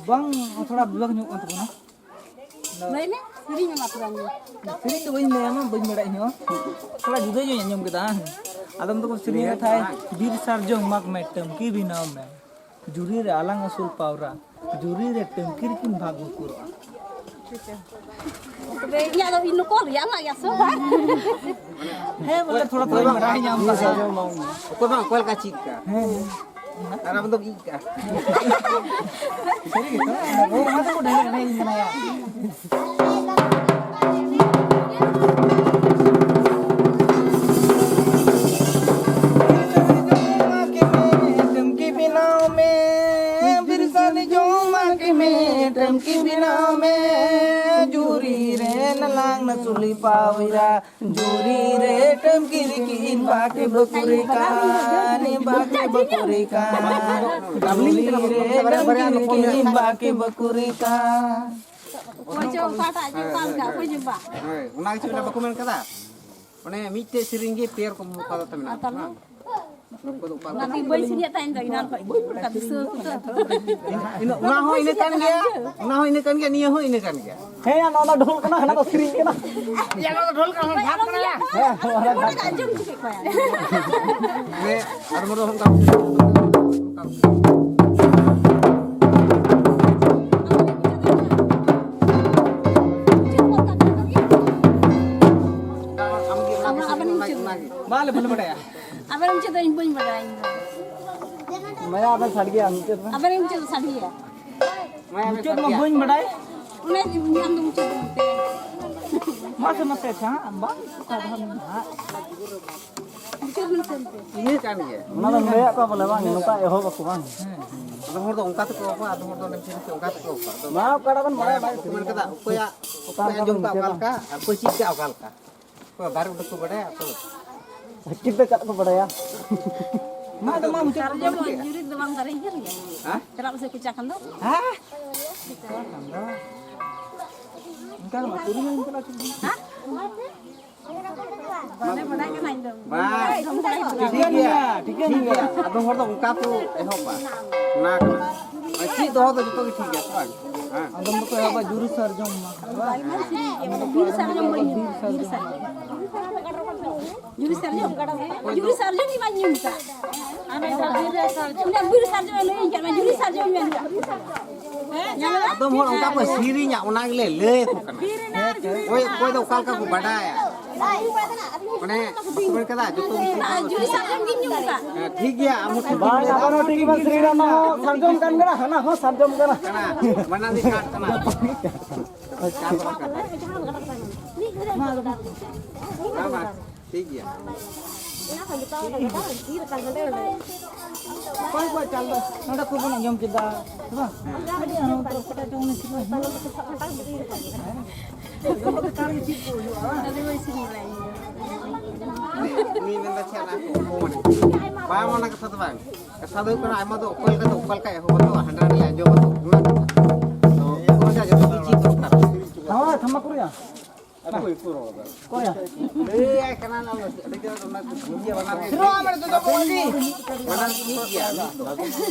Bang, थोड़ा blog new अंत बना नहीं ना सरी में मात्र नहीं सरी तो वही ले हम बन मेरा न्यू थोड़ा जुदा जो न्यू के दान आदम तो सरी का था बीर सारजो मग में टमकी भी नाम में जुरी रे आलंग असुल पावरा जुरी रे टमकीर किन भागो कुरो तो ये तो इन को रिया ना या सो है बोले थोड़ा थोड़ा मेरा ही नाम का को बang कोल का चिक का अरे मतलब ई का सरी gitu वो वहां तो ढेर नहीं बनाया टमकी बिना में जूरी रे नलांग न सुली पाविरा जूरी रे टमकी की बाके बकुरी का ने बाके बकुरी का जूरी रे टमकी की बाके बकुरी का ओजो काटा जो काम का कोई जुबा una kita baku men kata one mite siringi per ko muka ta men nanti boy sini tain dari nan kok ka bisu ino una ho ini kan dia nia ho ini kan dia हे या ना ढोल कना हना तो screen के ना ya no ढोल का भाग कना ya का जम के पाया me armoro hon ka माले भले बड़ा अब हम चेतो इन बोल बड़ा इन मैं आपन सड़ गया नीचे तो अब हम चेतो साड़ी है नीचे तो बोइन बड़ाई उन्हें नियम तुम चेतो पे मत मत था बा का धन हां चेतो मन चलते ini kan dia ना तो मैं का बोले बा नुका एहो बकु बा ada hor do ongka to ko ada hor do nem sini ongka to ko मा काड़ा बन बड़ा men kata koya jom ka kalka ko chik ka kalka ko baru udah ko bada to कितने कट को बड़ा या मा तो मा मुझे sarjo mo juri demang dari hir ya ha kenapa saya kucakan tuh हां इनका मत पूरी में इनका hah mana bada kan ain dong ba ठीक है ठीक है ada hor do ongka to eho pa na kana chik do to joto ki thik ya ha अंदर में तो है जुरी सर जो bir sarjo mo juri sarjo ni banyak minta udah bir sarjo lo jangan juri sarjo minta ada hor ongka pa siri nya una le le ko kana koi do kalka ko bada ya mane men kata joto juri sarjo gini minta ठीक है amu bye अपन ठीक बस Shriram सरजम kan गरा है ना हो सरजम करा kana mana di kat kana Sama, tiga. कोई चल बस नडा को बना जम किदा हां अरे हम तो पता जो नहीं सिवा Ni nanda siapa aku mau mana? Bang mana kesatu bang? Kesatu kan ayam tu ukal ka ya, tu handra ni aja tu. So, kau aja tu biji tu kan. हां थमा कुरिया Aku ikut roda. कोया Kenal lah, ada kita tu nak biji mana? सिरो हमर तो बोली Mana biji ya?